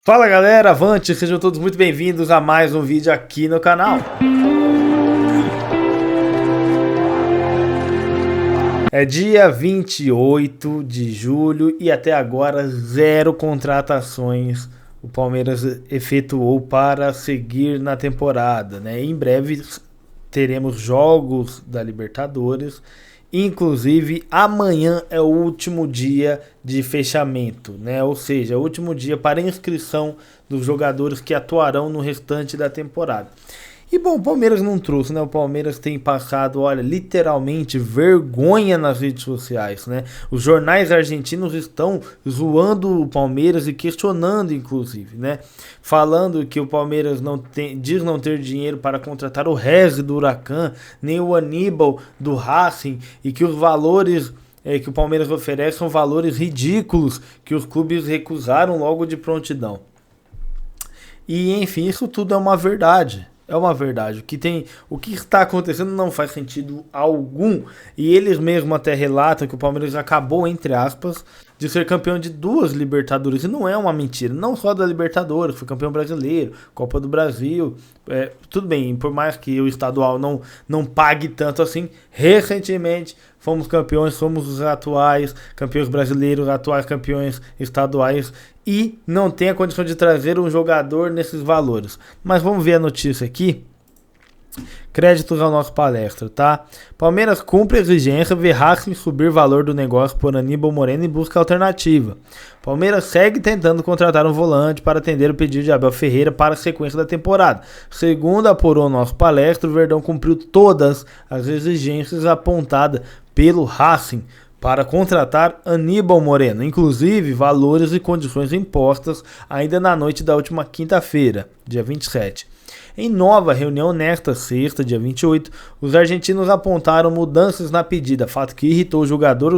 Fala galera, avante, sejam todos muito bem-vindos a mais um vídeo aqui no canal. É dia 28 de julho e até agora zero contratações o Palmeiras efetuou para seguir na temporada, né? Em breve teremos jogos da Libertadores. Inclusive, amanhã é o último dia de fechamento, né? Ou seja, o último dia para inscrição dos jogadores que atuarão no restante da temporada. E bom, o Palmeiras não trouxe, né? O Palmeiras tem passado, olha, literalmente vergonha nas redes sociais, né? Os jornais argentinos estão zoando o Palmeiras e questionando, inclusive, né? Falando que o Palmeiras diz não ter dinheiro para contratar o Rezi do Huracan, nem o Aníbal do Racing, e que os valores que o Palmeiras oferece são valores ridículos que os clubes recusaram logo de prontidão. E enfim, isso tudo é uma verdade. É uma verdade. O que está acontecendo não faz sentido algum. E eles mesmos até relatam que o Palmeiras acabou, entre aspas, de ser campeão de 2 Libertadores. E não é uma mentira. Não só da Libertadores, foi campeão brasileiro, Copa do Brasil. Tudo bem, por mais que o estadual não pague tanto assim, recentemente fomos campeões, somos os atuais campeões brasileiros, atuais campeões estaduais. E não tem a condição de trazer um jogador nesses valores. Mas vamos ver a notícia aqui. Créditos ao nosso palestra, tá? Palmeiras cumpre a exigência, vê Racing subir valor do negócio por Aníbal Moreno e busca alternativa. Palmeiras segue tentando contratar um volante para atender o pedido de Abel Ferreira para a sequência da temporada. Segundo apurou o nosso palestra, o Verdão cumpriu todas as exigências apontadas pelo Racing para contratar Aníbal Moreno, inclusive valores e condições impostas ainda na noite da última quinta-feira, dia 27. Em nova reunião nesta sexta, dia 28, os argentinos apontaram mudanças na pedida, fato que irritou o jogador,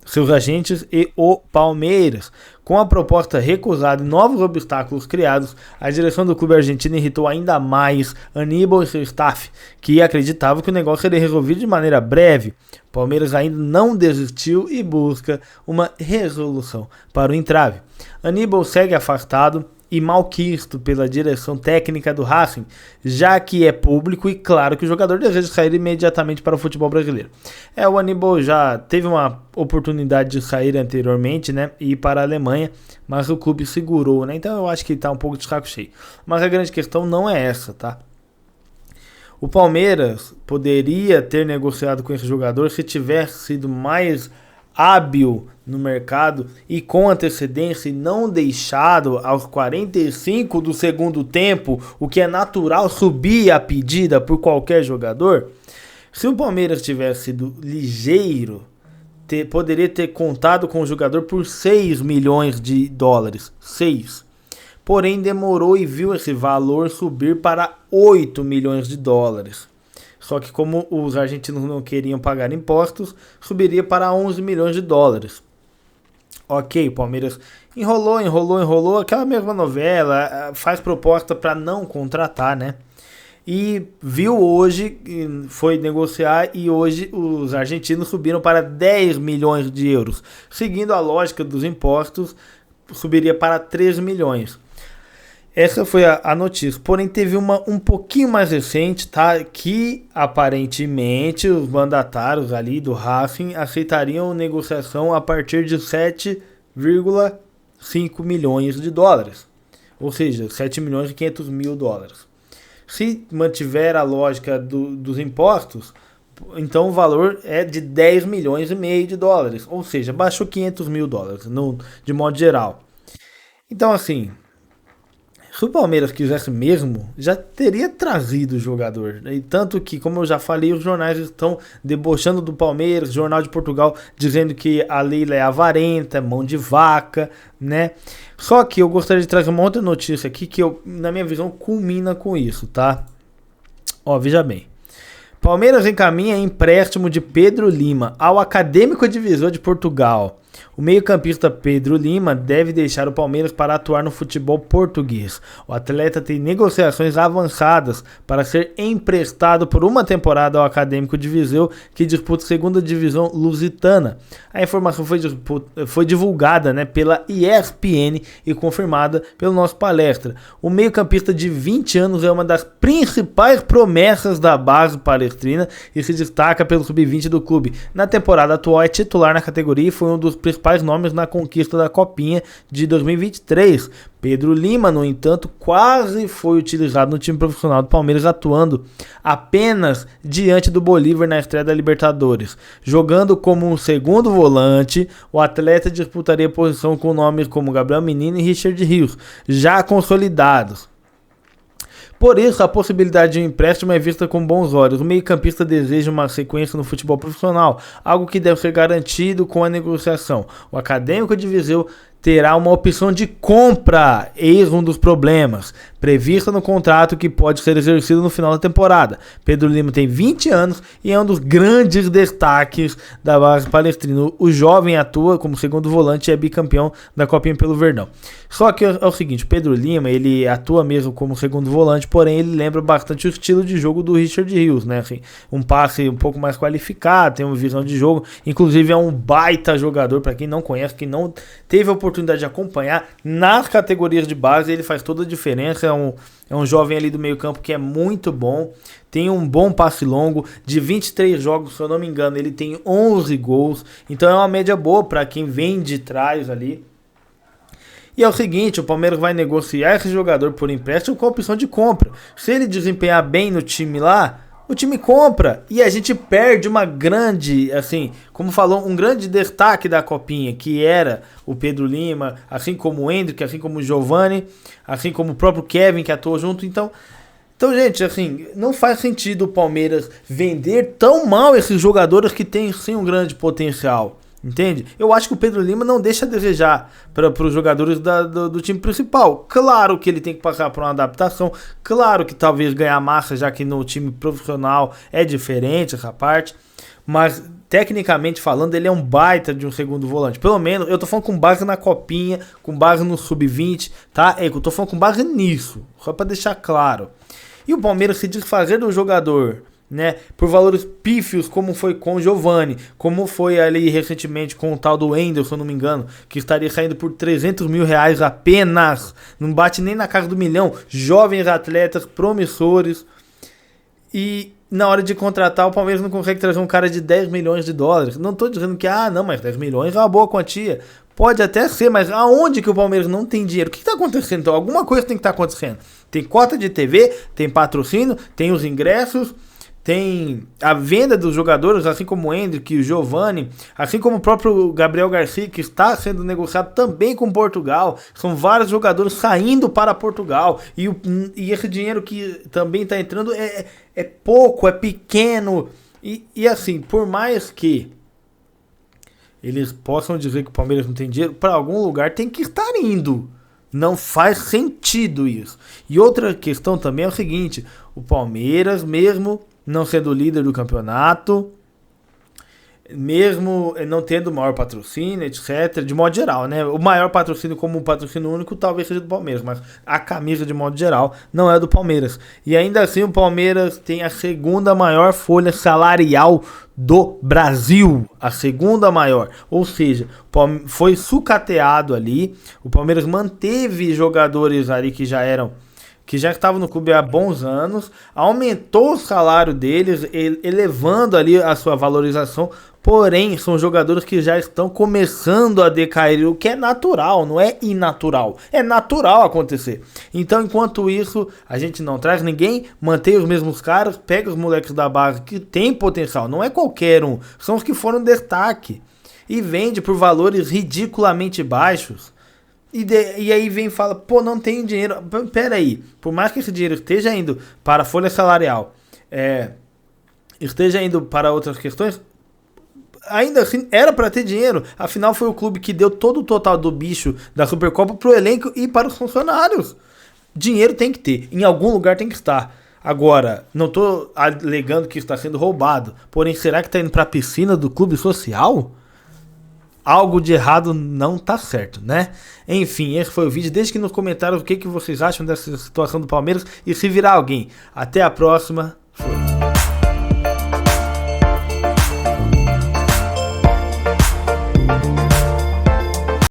seus agentes e o Palmeiras. Com a proposta recusada e novos obstáculos criados, a direção do clube argentino irritou ainda mais Aníbal e seu staff, que acreditava que o negócio seria resolvido de maneira breve. O Palmeiras ainda não desistiu e busca uma resolução para o entrave. Aníbal segue afastado e malquisto pela direção técnica do Racing, já que é público e claro que o jogador deseja sair imediatamente para o futebol brasileiro. O Aníbal já teve uma oportunidade de sair anteriormente, né, e ir para a Alemanha, mas o clube segurou, né, então eu acho que está um pouco de saco cheio. Mas a grande questão não é essa, tá? O Palmeiras poderia ter negociado com esse jogador se tivesse sido mais hábil no mercado e com antecedência e não deixado aos 45 do segundo tempo, o que é natural, subir a pedida por qualquer jogador. Se o Palmeiras tivesse sido ligeiro, poderia ter contado com o jogador por 6 milhões de dólares. 6. Porém, demorou e viu esse valor subir para 8 milhões de dólares. Só que como os argentinos não queriam pagar impostos, subiria para 11 milhões de dólares. Ok, o Palmeiras enrolou, aquela mesma novela, faz proposta para não contratar, né? E viu hoje, foi negociar e hoje os argentinos subiram para 10 milhões de euros. Seguindo a lógica dos impostos, subiria para 13 milhões. Essa foi a notícia, porém teve uma um pouquinho mais recente, tá? Que aparentemente os mandatários ali do Racing aceitariam negociação a partir de 7,5 milhões de dólares. Ou seja, 7 milhões e 500 mil dólares. Se mantiver a lógica dos impostos, então o valor é de 10 milhões e meio de dólares. Ou seja, baixou 500 mil dólares de modo geral. Então assim, se o Palmeiras quisesse mesmo, já teria trazido o jogador. E tanto que, como eu já falei, os jornais estão debochando do Palmeiras, Jornal de Portugal dizendo que a Leila é avarenta, mão de vaca, né? Só que eu gostaria de trazer uma outra notícia aqui que, na minha visão, culmina com isso, tá? Ó, veja bem. Palmeiras encaminha empréstimo de Pedro Lima ao Acadêmico Divisor de Portugal. O meio-campista Pedro Lima deve deixar o Palmeiras para atuar no futebol português. O atleta tem negociações avançadas para ser emprestado por uma temporada ao Acadêmico de Viseu, que disputa a segunda divisão lusitana. A informação foi divulgada, né, pela ESPN e confirmada pelo nosso palestra. O meio-campista de 20 anos é uma das principais promessas da base palestrina e se destaca pelo sub-20 do clube. Na temporada atual é titular na categoria e foi um dos principais nomes na conquista da Copinha de 2023. Pedro Lima, no entanto, quase foi utilizado no time profissional do Palmeiras, atuando apenas diante do Bolívar na estreia da Libertadores. Jogando como um segundo volante, o atleta disputaria a posição com nomes como Gabriel Menino e Richard Rios, já consolidados. Por isso, a possibilidade de um empréstimo é vista com bons olhos. O meio-campista deseja uma sequência no futebol profissional, algo que deve ser garantido com a negociação. O Acadêmico de Viseu terá uma opção de compra, eis um dos problemas, prevista no contrato que pode ser exercido no final da temporada. Pedro Lima tem 20 anos e é um dos grandes destaques da base palestrina. O jovem atua como segundo volante e é bicampeão da Copinha pelo Verdão. Só que é o seguinte, o Pedro Lima, ele atua mesmo como segundo volante, porém ele lembra bastante o estilo de jogo do Richard Rios, né? Assim, um passe um pouco mais qualificado, tem uma visão de jogo, inclusive é um baita jogador, para quem não conhece, quem não teve a oportunidade de acompanhar nas categorias de base, ele faz toda a diferença. É um jovem ali do meio campo que é muito bom, tem um bom passe longo, de 23 jogos, se eu não me engano, ele tem 11 gols, então é uma média boa para quem vem de trás ali. E é o seguinte, o Palmeiras vai negociar esse jogador por empréstimo com a opção de compra. Se ele desempenhar bem no time lá, o time compra e a gente perde uma grande, assim, como falou, um grande destaque da Copinha, que era o Pedro Lima, assim como o Hendrick, assim como o Giovani, assim como o próprio Kevin que atuou junto. Então, gente, assim, não faz sentido o Palmeiras vender tão mal esses jogadores que têm sim um grande potencial. Entende? Eu acho que o Pedro Lima não deixa a desejar para os jogadores do time principal. Claro que ele tem que passar por uma adaptação. Claro que talvez ganhar massa, já que no time profissional é diferente essa parte. Mas, tecnicamente falando, ele é um baita de um segundo volante. Pelo menos, eu tô falando com base na Copinha, com base no Sub-20, tá? Eu tô falando com base nisso, só para deixar claro. E o Palmeiras se desfazer do jogador, né, por valores pífios, como foi com o Giovani, como foi ali recentemente com o tal do Wendel, se eu não me engano, que estaria saindo por 300 mil reais apenas, não bate nem na casa do milhão, jovens atletas promissores, e na hora de contratar o Palmeiras não consegue trazer um cara de 10 milhões de dólares, não tô dizendo que, não, mas 10 milhões é uma boa quantia, pode até ser, mas aonde que o Palmeiras não tem dinheiro? O que está acontecendo? Então, alguma coisa tem que estar acontecendo, tem cota de TV, tem patrocínio, tem os ingressos, tem a venda dos jogadores, assim como o Hendrick, o Giovani, assim como o próprio Gabriel Garcia, que está sendo negociado também com Portugal. São vários jogadores saindo para Portugal. E esse dinheiro que também está entrando é pouco, é pequeno. E assim, por mais que eles possam dizer que o Palmeiras não tem dinheiro, para algum lugar tem que estar indo. Não faz sentido isso. E outra questão também é o seguinte, o Palmeiras mesmo não sendo líder do campeonato, mesmo não tendo o maior patrocínio, etc, de modo geral, né? O maior patrocínio como um patrocínio único talvez seja do Palmeiras, mas a camisa de modo geral não é do Palmeiras. E ainda assim o Palmeiras tem a segunda maior folha salarial do Brasil, a segunda maior, ou seja, foi sucateado ali, o Palmeiras manteve jogadores ali que já estavam no clube há bons anos, aumentou o salário deles, elevando ali a sua valorização, porém são jogadores que já estão começando a decair, o que é natural, não é inatural, é natural acontecer. Então, enquanto isso, a gente não traz ninguém, mantém os mesmos caras, pega os moleques da base que tem potencial, não é qualquer um, são os que foram destaque, e vende por valores ridiculamente baixos. E aí vem e fala, pô, não tem dinheiro. Pera aí, por mais que esse dinheiro esteja indo para a folha salarial, esteja indo para outras questões, ainda assim era para ter dinheiro. Afinal foi o clube que deu todo o total do bicho da Supercopa para o elenco e para os funcionários. Dinheiro tem que ter, em algum lugar tem que estar. Agora, não estou alegando que está sendo roubado, porém será que está indo para a piscina do clube social? algo de errado não tá certo, né? Enfim, esse foi o vídeo. Deixe aqui nos comentários o que vocês acham dessa situação do Palmeiras e se virar alguém. Até a próxima. Fui.